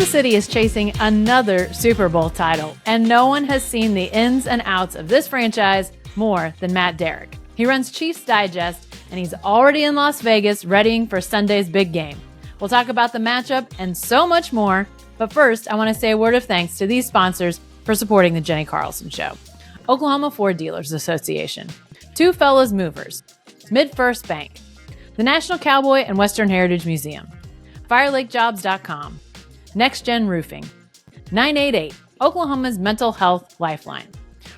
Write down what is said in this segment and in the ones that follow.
Kansas City is chasing another Super Bowl title, and no one has seen the ins and outs of this franchise more than Matt Derrick. He runs Chiefs Digest, and he's already in Las Vegas readying for Sunday's big game. We'll talk about the matchup and so much more, but first, I want to say a word of thanks to these sponsors for supporting the Jenni Carlson Show. Oklahoma Ford Dealers Association, Two Fellas Movers, MidFirst Bank, the National Cowboy and Western Heritage Museum, FireLakeJobs.com, Next Gen Roofing, 988, Oklahoma's mental health lifeline.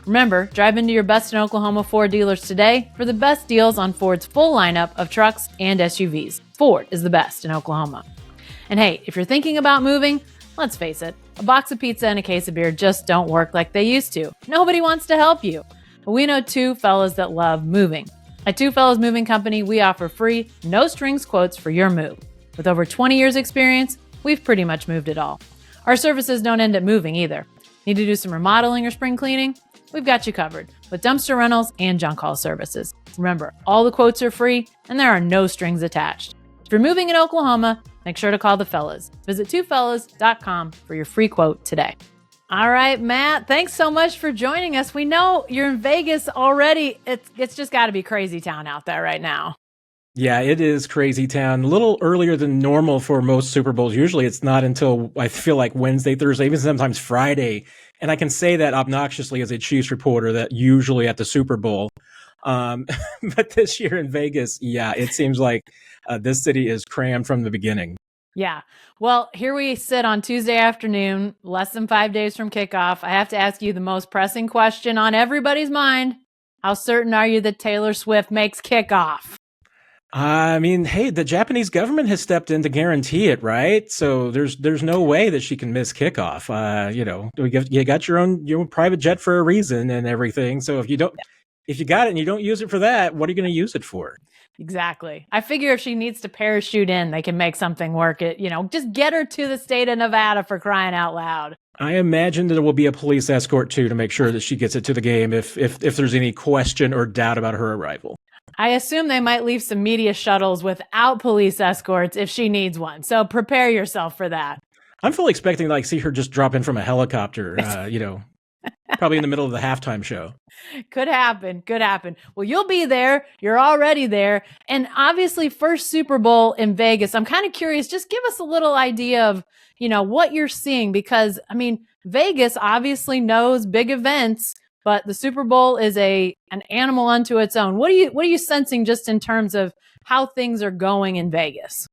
Remember, drive into your Best in Oklahoma Ford dealers today for the best deals on Ford's full lineup of trucks and SUVs. Ford is the best in Oklahoma. And hey, if you're thinking about moving, let's face it, a box of pizza and a case of beer just don't work like they used to. Nobody wants to help you. But we know two fellas that love moving. At Two Fellas Moving Company, we offer free, no-strings quotes for your move. With over 20 years experience, we've pretty much moved it all. Our services don't end at moving either. Need to do some remodeling or spring cleaning? We've got you covered with dumpster rentals and junk haul services. Remember, all the quotes are free and there are no strings attached. If you're moving in Oklahoma, make sure to call the fellas. Visit twofellas.com for your free quote today. All right, Matt, thanks so much for joining us. We know you're in Vegas already. It's just got to be crazy town out there right now. Yeah, it is crazy town. A little earlier than normal for most Super Bowls. Usually it's not until I feel like Wednesday, Thursday, even sometimes Friday. And I can say that obnoxiously as a Chiefs reporter that usually at the Super Bowl. But this year in Vegas, yeah, it seems like this city is crammed from the beginning. Yeah. Well, here we sit on Tuesday afternoon, less than 5 days from kickoff. I have to ask you the most pressing question on everybody's mind. How certain are you that Taylor Swift makes kickoff? I mean, hey, the Japanese government has stepped in to guarantee it, right? So there's no way that she can miss kickoff. You got your own private jet for a reason and everything. So if you got it and you don't use it for that, what are you going to use it for? Exactly. I figure if she needs to parachute in, they can make something work. Just get her to the state of Nevada, for crying out loud. I imagine that there will be a police escort too to make sure that she gets it to the game if there's any question or doubt about her arrival. I assume they might leave some media shuttles without police escorts if she needs one. So prepare yourself for that. I'm fully expecting to see her just drop in from a helicopter, probably in the middle of the halftime show. Could happen. Well, you'll be there. You're already there. And obviously, first Super Bowl in Vegas. I'm kind of curious. Just give us a little idea of, what you're seeing. Because, Vegas obviously knows big events, but the Super Bowl is an animal unto its own. What are you sensing just in terms of how things are going in Vegas?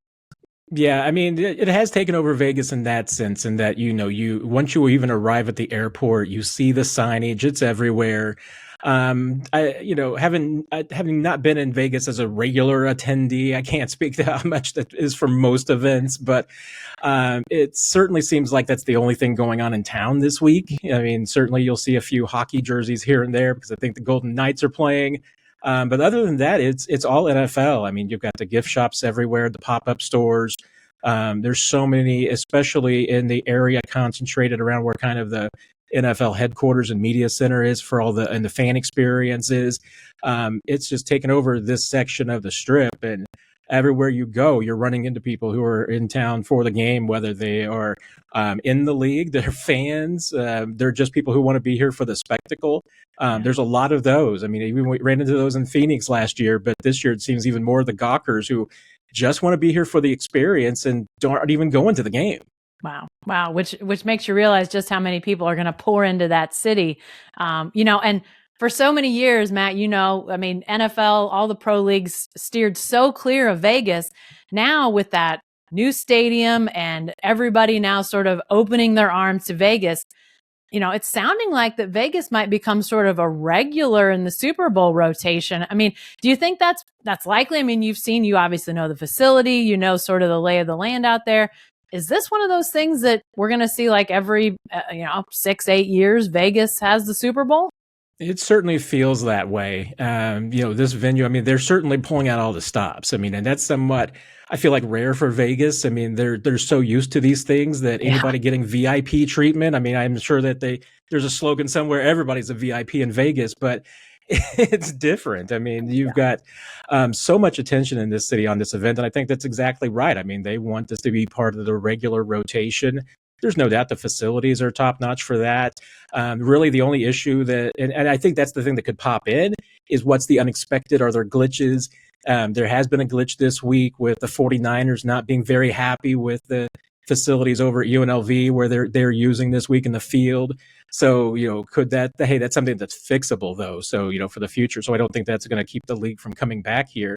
Yeah, it has taken over Vegas in that sense, in that, once you even arrive at the airport, you see the signage, it's everywhere. Having not been in Vegas as a regular attendee, I can't speak to how much that is for most events, but it certainly seems like that's the only thing going on in town this week. Certainly you'll see a few hockey jerseys here and there because I think the Golden Knights are playing. But other than that, it's all NFL. You've got the gift shops everywhere, the pop-up stores. There's so many, especially in the area concentrated around where kind of the NFL headquarters and media center is for all the fan experiences. It's just taken over this section of the strip, and everywhere you go, you're running into people who are in town for the game, whether they are in the league, they're fans, they're just people who want to be here for the spectacle. There's a lot of those. Even we ran into those in Phoenix last year, but this year it seems even more the gawkers who just want to be here for the experience and aren't even going to the game. Wow. Which makes you realize just how many people are going to pour into that city. And for so many years, Matt, NFL, all the pro leagues steered so clear of Vegas. Now with that new stadium and everybody now sort of opening their arms to Vegas, it's sounding like that Vegas might become sort of a regular in the Super Bowl rotation. Do you think that's likely? You obviously know the facility, sort of the lay of the land out there. Is this one of those things that we're going to see like every, 6-8 years, Vegas has the Super Bowl? It certainly feels that way. This venue, they're certainly pulling out all the stops. And that's somewhat, I feel like, rare for Vegas. They're so used to these things that anybody getting VIP treatment. I'm sure that there's a slogan somewhere, everybody's a VIP in Vegas, but it's different. You've got so much attention in this city on this event, and I think that's exactly right. They want this to be part of the regular rotation. there's no doubt the facilities are top notch for that. Really, the only issue that, and I think that's the thing that could pop in, is what's the unexpected? Are there glitches? There has been a glitch this week with the 49ers not being very happy with the facilities over at UNLV where they're using this week in the field. So, could that's something that's fixable though. So, for the future. So I don't think that's going to keep the league from coming back here.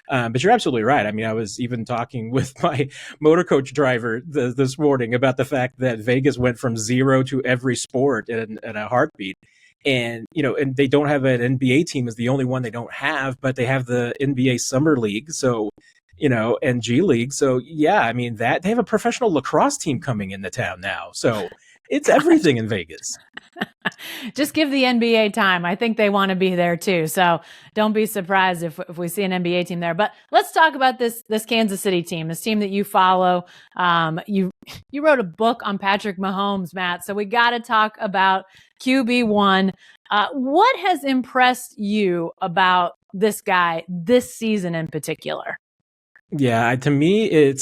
But you're absolutely right. I mean, I was even talking with my motor coach driver this morning about the fact that Vegas went from 0 to every sport in a heartbeat. And, and they don't have an NBA team is the only one they don't have, but they have the NBA Summer League. So, and G League. So, yeah, I mean, they have a professional lacrosse team coming into town now. So it's everything in Vegas. Just give the NBA time. I think they want to be there too. So don't be surprised if we see an NBA team there. But let's talk about this Kansas City team, this team that you follow. You wrote a book on Patrick Mahomes, Matt. So we got to talk about QB1. What has impressed you about this guy this season in particular? Yeah, to me,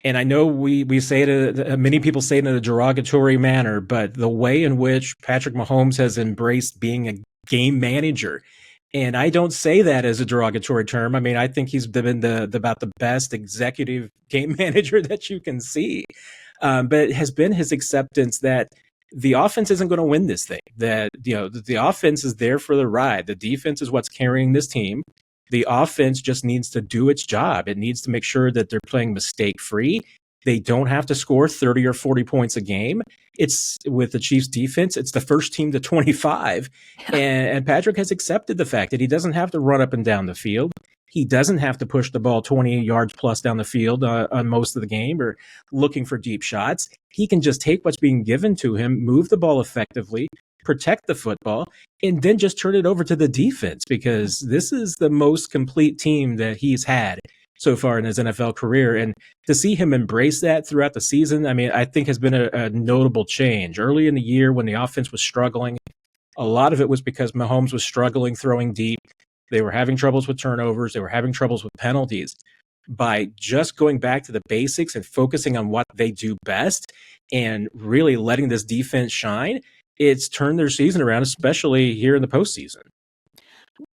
and I know we say it, many people say it in a derogatory manner, but the way in which Patrick Mahomes has embraced being a game manager, and I don't say that as a derogatory term. I mean, I think he's been about the best executive game manager that you can see. But it has been his acceptance that the offense isn't going to win this thing, that, the offense is there for the ride. The defense is what's carrying this team. The offense just needs to do its job. It needs to make sure that they're playing mistake-free. They don't have to score 30 or 40 points a game. It's with the Chiefs defense, it's the first team to 25. And Patrick has accepted the fact that he doesn't have to run up and down the field. He doesn't have to push the ball 20 yards plus down the field on most of the game or looking for deep shots. He can just take what's being given to him, move the ball effectively, protect the football, and then just turn it over to the defense, because this is the most complete team that he's had so far in his NFL career. And to see him embrace that throughout the season, I mean, I think has been a notable change. Early in the year when the offense was struggling, a lot of it was because Mahomes was struggling throwing deep. They were having troubles with turnovers. They were having troubles with penalties. By just going back to the basics and focusing on what they do best and really letting this defense shine, it's turned their season around, especially here in the postseason.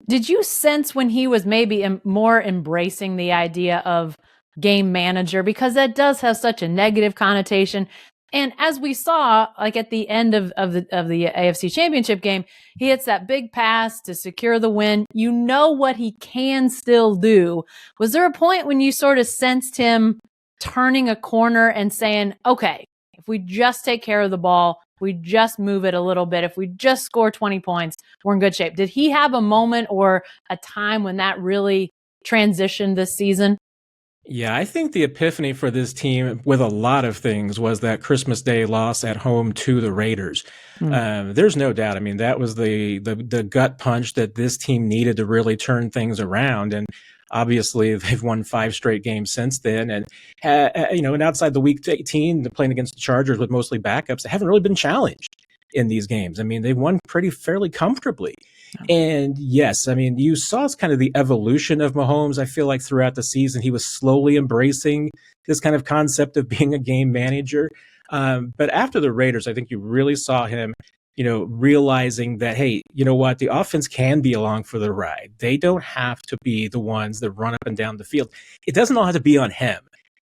Did you sense when he was maybe more embracing the idea of game manager, because that does have such a negative connotation? And as we saw, like at the end of the AFC Championship game, he hits that big pass to secure the win. You know what he can still do. Was there a point when you sort of sensed him turning a corner and saying, okay, if we just take care of the ball, we just move it a little bit, if we just score 20 points, we're in good shape? Did he have a moment or a time when that really transitioned this season? Yeah, I think the epiphany for this team with a lot of things was that Christmas Day loss at home to the Raiders. There's no doubt. I mean, that was the gut punch that this team needed to really turn things around. And obviously, they've won 5 straight games since then. And, and outside the Week 18, they're playing against the Chargers with mostly backups. They haven't really been challenged in these games. I mean, they won fairly comfortably. And yes, I mean, you saw kind of the evolution of Mahomes. I feel like throughout the season, he was slowly embracing this kind of concept of being a game manager. But after the Raiders, I think you really saw him, realizing that, hey, you know what? The offense can be along for the ride. They don't have to be the ones that run up and down the field. It doesn't all have to be on him.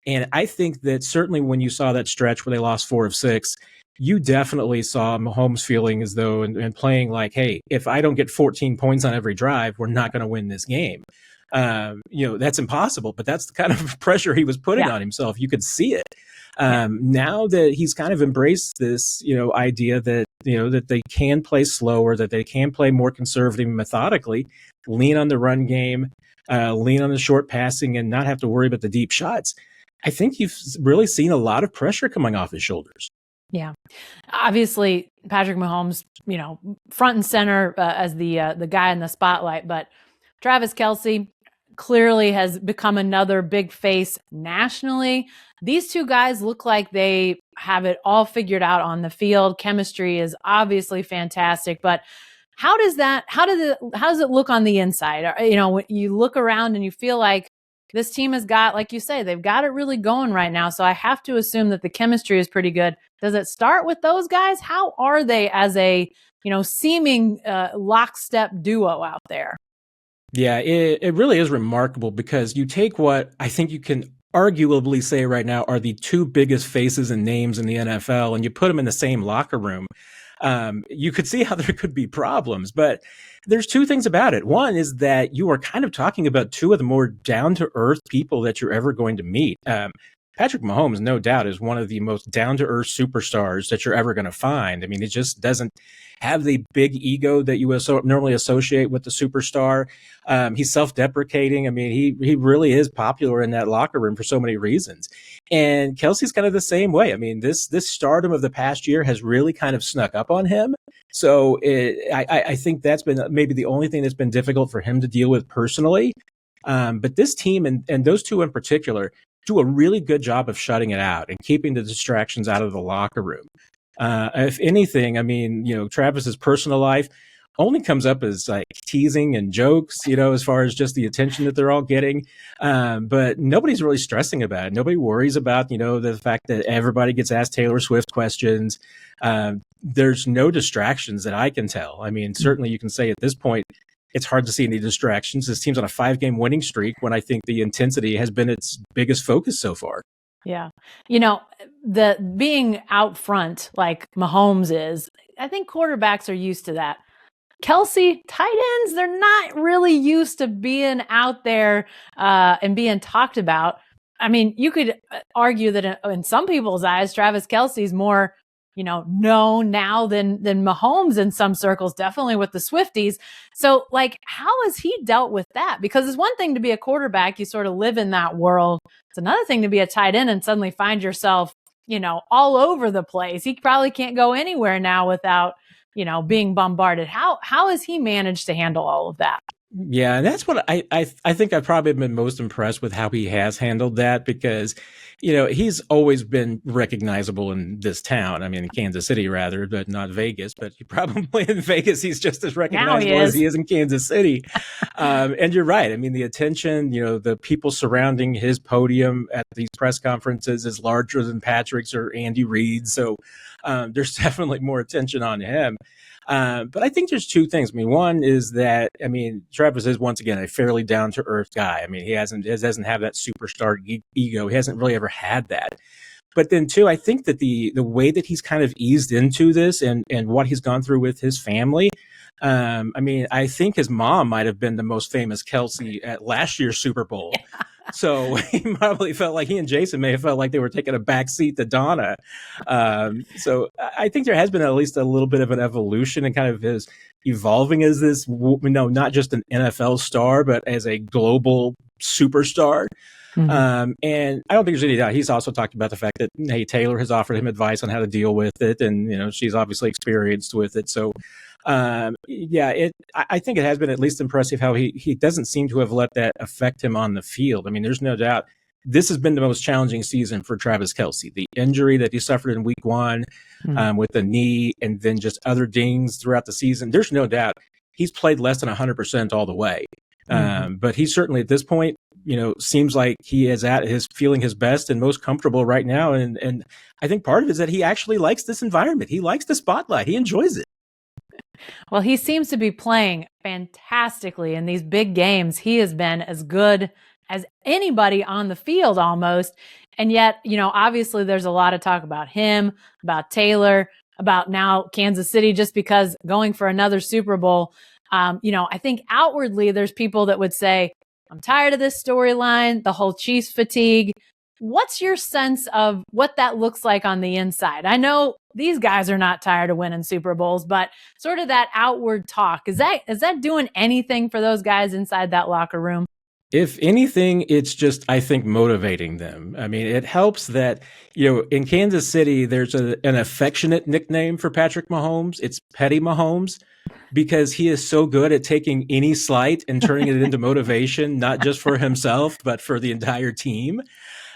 And I think that certainly when you saw that stretch where they lost 4 of 6, you definitely saw Mahomes feeling as though and playing like, hey, if I don't get 14 points on every drive, we're not going to win this game. That's impossible, but that's the kind of pressure he was putting on himself. You could see it. Now that he's kind of embraced this, idea that, that they can play slower, that they can play more conservative and methodically, lean on the run game, lean on the short passing, and not have to worry about the deep shots. I think you've really seen a lot of pressure coming off his shoulders. Yeah. Obviously, Patrick Mahomes, front and center as the guy in the spotlight, but Travis Kelce clearly has become another big face nationally. These two guys look like they have it all figured out on the field. Chemistry is obviously fantastic, but how does it look on the inside? When you look around and you feel like this team has got, like you say, they've got it really going right now. So I have to assume that the chemistry is pretty good. Does it start with those guys? How are they as a, seeming lockstep duo out there? Yeah, it really is remarkable because you take what I think you can arguably say right now are the two biggest faces and names in the NFL, and you put them in the same locker room. You could see how there could be problems, but there's two things about it. One is that you are kind of talking about two of the more down-to-earth people that you're ever going to meet. Patrick Mahomes, no doubt, is one of the most down-to-earth superstars that you're ever going to find. I mean, it just doesn't have the big ego that you normally associate with the superstar. He's self-deprecating. I mean, he really is popular in that locker room for so many reasons. And Kelce's kind of the same way. I mean, this stardom of the past year has really kind of snuck up on him. So I think that's been maybe the only thing that's been difficult for him to deal with personally. But this team and those two in particular do a really good job of shutting it out and keeping the distractions out of the locker room. If anything, I mean, Travis's personal life only comes up as like teasing and jokes, as far as just the attention that they're all getting. But nobody's really stressing about it. Nobody worries about, the fact that everybody gets asked Taylor Swift questions. There's no distractions that I can tell. I mean, certainly you can say at this point, it's hard to see any distractions. This team's on a 5-game winning streak when I think the intensity has been its biggest focus so far. Yeah. The being out front like Mahomes is, I think quarterbacks are used to that. Kelce, tight ends, they're not really used to being out there and being talked about. I mean, you could argue that in some people's eyes, Travis Kelce's more known now than Mahomes in some circles, definitely with the Swifties. So how has he dealt with that? Because it's one thing to be a quarterback, you sort of live in that world. It's another thing to be a tight end and suddenly find yourself, all over the place. He probably can't go anywhere now without, being bombarded. How has he managed to handle all of that? Yeah, and that's what I think I've probably been most impressed with how he has handled that because, he's always been recognizable in this town. I mean, in Kansas City rather, but not Vegas. But probably in Vegas, he's just as recognizable as he is in Kansas City. And you're right. I mean, the attention, the people surrounding his podium at these press conferences is larger than Patrick's or Andy Reid's. So there's definitely more attention on him. But I think there's two things. I mean, one is that, Travis is once again a fairly down to earth guy. I mean, he doesn't have that superstar ego. He hasn't really ever had that. But then two, I think that the way that he's kind of eased into this and what he's gone through with his family. I think his mom might have been the most famous Kelce at last year's Super Bowl. So he probably felt like he and Jason may have felt like they were taking a back seat to Donna. So I think there has been at least a little bit of an evolution and kind of his evolving as this, not just an NFL star, but as a global superstar. Mm-hmm. And I don't think there's any doubt. He's also talked about the fact that, hey, Taylor has offered him advice on how to deal with it. And, she's obviously experienced with it. So, I think it has been at least impressive how he doesn't seem to have let that affect him on the field. I mean, there's no doubt this has been the most challenging season for Travis Kelce. The injury that he suffered in week 1 with the knee and then just other dings throughout the season. There's no doubt he's played less than 100% all the way. But he certainly at this point, seems like he is feeling his best and most comfortable right now. And I think part of it is that he actually likes this environment. He likes the spotlight. He enjoys it. Well, he seems to be playing fantastically in these big games. He has been as good as anybody on the field almost. And yet, obviously there's a lot of talk about him, about Taylor, about now Kansas City, just because going for another Super Bowl. I think outwardly there's people that would say, I'm tired of this storyline, the whole Chiefs fatigue. What's your sense of what that looks like on the inside? I know these guys are not tired of winning Super Bowls, but sort of that outward talk, is that doing anything for those guys inside that locker room? If anything, it's just, I think, motivating them. I mean, it helps that, in Kansas City, there's an affectionate nickname for Patrick Mahomes. It's Petty Mahomes, because he is so good at taking any slight and turning it into motivation, not just for himself, but for the entire team.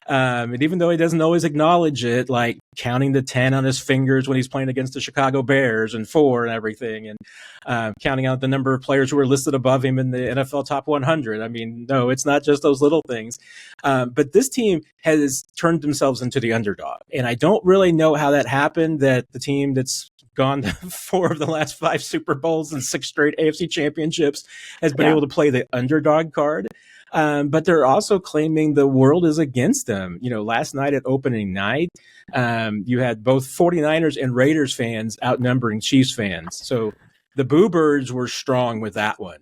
And even though he doesn't always acknowledge it, like counting the 10 on his fingers when he's playing against the Chicago Bears and 4 and everything, and counting out the number of players who are listed above him in the NFL top 100. I mean, no, it's not just those little things. But this team has turned themselves into the underdog. And I don't really know how that happened, that the team that's gone to 4 of the last 5 Super Bowls and 6 straight AFC championships has been able to play the underdog card. But they're also claiming the world is against them. You know, last night at opening night, you had both 49ers and Raiders fans outnumbering Chiefs fans. So the Boo Birds were strong with that one.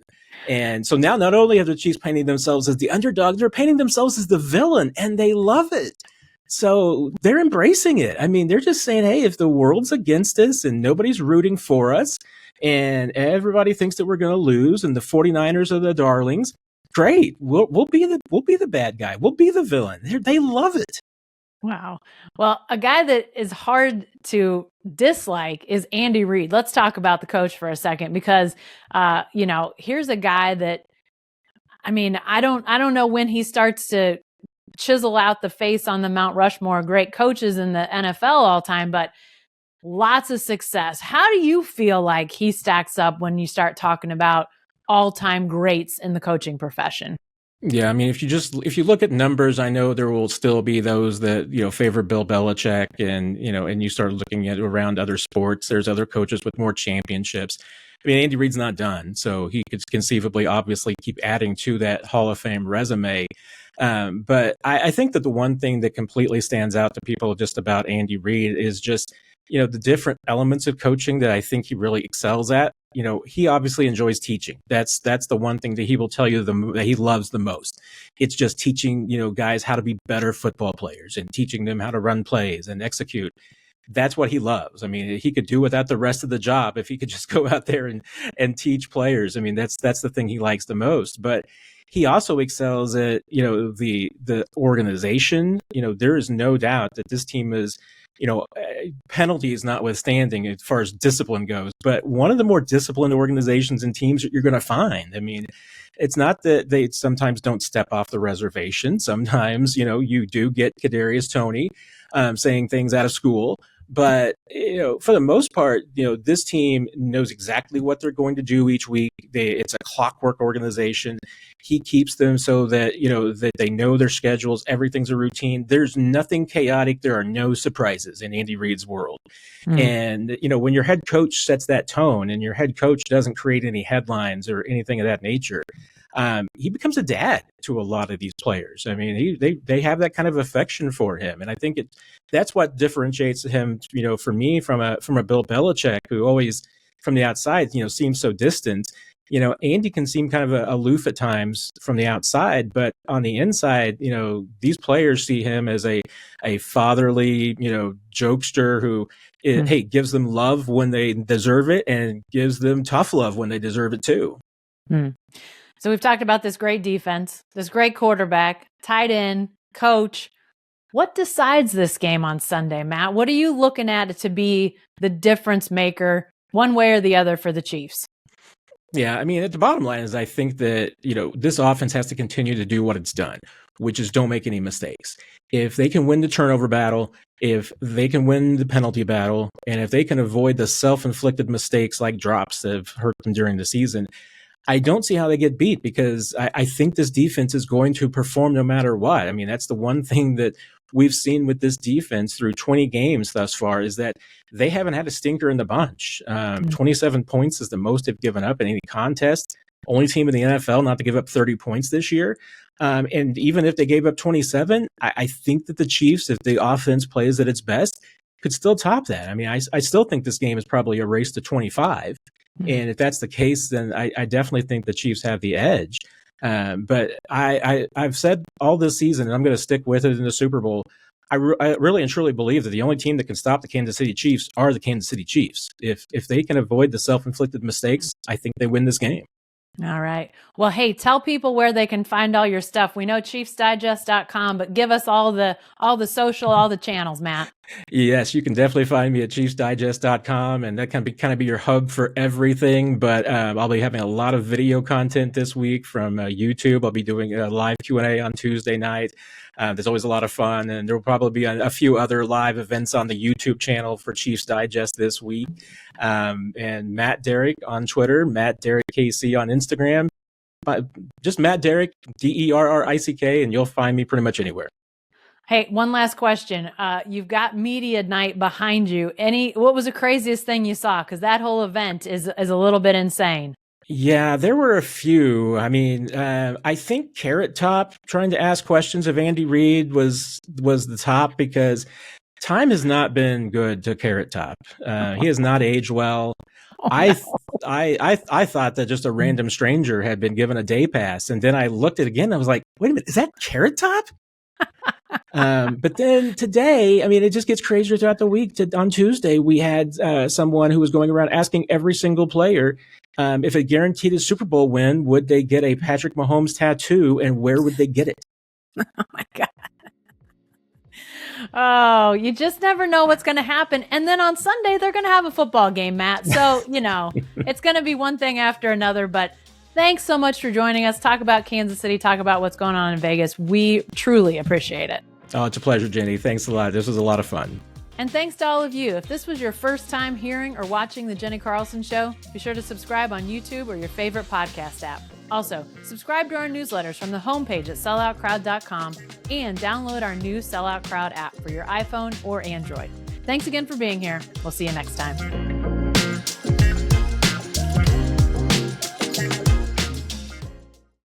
And so now not only have the Chiefs painting themselves as the underdog, they're painting themselves as the villain, and they love it. So they're embracing it. I mean, they're just saying, hey, if the world's against us and nobody's rooting for us and everybody thinks that we're going to lose and the 49ers are the darlings, great. We'll be the bad guy. We'll be the villain. They love it. Wow. Well, a guy that is hard to dislike is Andy Reid. Let's talk about the coach for a second, because, here's a guy that, I mean, I don't know when he starts to chisel out the face on the Mount Rushmore great coaches in the NFL all time, but lots of success. How do you feel like he stacks up when you start talking about all-time greats in the coaching profession? Yeah, I mean, if you look at numbers, I know there will still be those that, favor Bill Belichick, and you start looking at around other sports, there's other coaches with more championships. I mean, Andy Reid's not done, so he could conceivably obviously keep adding to that Hall of Fame resume. But I think that the one thing that completely stands out to people just about Andy Reid is just, the different elements of coaching that I think he really excels at. He obviously enjoys teaching. That's the one thing that he will tell you that he loves the most. It's just teaching, guys how to be better football players and teaching them how to run plays and execute. That's what he loves. I mean, he could do without the rest of the job if he could just go out there and teach players. I mean, that's the thing he likes the most. But he also excels at, the organization. There is no doubt that this team is, penalties notwithstanding as far as discipline goes, but one of the more disciplined organizations and teams that you're going to find. I mean, it's not that they sometimes don't step off the reservation. Sometimes, you do get Kadarius Toney saying things out of school. But, for the most part, this team knows exactly what they're going to do each week. It's a clockwork organization. He keeps them so that, that they know their schedules. Everything's a routine. There's nothing chaotic. There are no surprises in Andy Reid's world. And, when your head coach sets that tone and your head coach doesn't create any headlines or anything of that nature, he becomes a dad to a lot of these players. I mean, they have that kind of affection for him, and I think that's what differentiates him, for me, from a Bill Belichick, who always from the outside, seems so distant. Andy can seem kind of aloof at times from the outside, but on the inside, these players see him as a fatherly, jokester who, hey, gives them love when they deserve it and gives them tough love when they deserve it too. So we've talked about this great defense, this great quarterback, tight end, coach. What decides this game on Sunday, Matt? What are you looking at to be the difference maker one way or the other for the Chiefs? Yeah, I mean, at the bottom line is I think that, this offense has to continue to do what it's done, which is don't make any mistakes. If they can win the turnover battle, if they can win the penalty battle, and if they can avoid the self-inflicted mistakes like drops that have hurt them during the season, I don't see how they get beat, because I think this defense is going to perform no matter what. I mean, that's the one thing that we've seen with this defense through 20 games thus far, is that they haven't had a stinker in the bunch. 27 points is the most they've given up in any contest. Only team in the NFL not to give up 30 points this year. And even if they gave up 27, I think that the Chiefs, if the offense plays at its best, could still top that. I mean, I still think this game is probably a race to 25. And if that's the case, then I definitely think the Chiefs have the edge. But I've said all this season, and I'm going to stick with it in the Super Bowl, I really and truly believe that the only team that can stop the Kansas City Chiefs are the Kansas City Chiefs. If they can avoid the self-inflicted mistakes, I think they win this game. All right. Well, hey, tell people where they can find all your stuff. We know ChiefsDigest.com, but give us all the social, all the channels, Matt. Yes, you can definitely find me at chiefsdigest.com, and that can be your hub for everything. But I'll be having a lot of video content this week from YouTube. I'll be doing a live Q&A on Tuesday night. There's always a lot of fun, and there will probably be a few other live events on the YouTube channel for Chiefs Digest this week. And Matt Derrick on Twitter, Matt Derrick KC on Instagram, just Matt Derrick, Derrick, and you'll find me pretty much anywhere. Hey, one last question. You've got media night behind you. What was the craziest thing you saw? Because that whole event is a little bit insane. Yeah, there were a few. I mean, I think Carrot Top trying to ask questions of Andy Reid was the top, because time has not been good to Carrot Top. He has not aged well. I thought that just a random stranger had been given a day pass, and then I looked at it again. And I was like, wait a minute, is that Carrot Top? But then today, I mean, it just gets crazier throughout the week. On Tuesday, we had someone who was going around asking every single player if it guaranteed a Super Bowl win, would they get a Patrick Mahomes tattoo, and where would they get it? Oh my God. Oh, you just never know what's going to happen. And then on Sunday, they're going to have a football game, Matt. So, it's going to be one thing after another. But thanks so much for joining us. Talk about Kansas City. Talk about what's going on in Vegas. We truly appreciate it. Oh, it's a pleasure, Jenny. Thanks a lot. This was a lot of fun. And thanks to all of you. If this was your first time hearing or watching the Jenni Carlson Show, be sure to subscribe on YouTube or your favorite podcast app. Also, subscribe to our newsletters from the homepage at selloutcrowd.com and download our new Sellout Crowd app for your iPhone or Android. Thanks again for being here. We'll see you next time.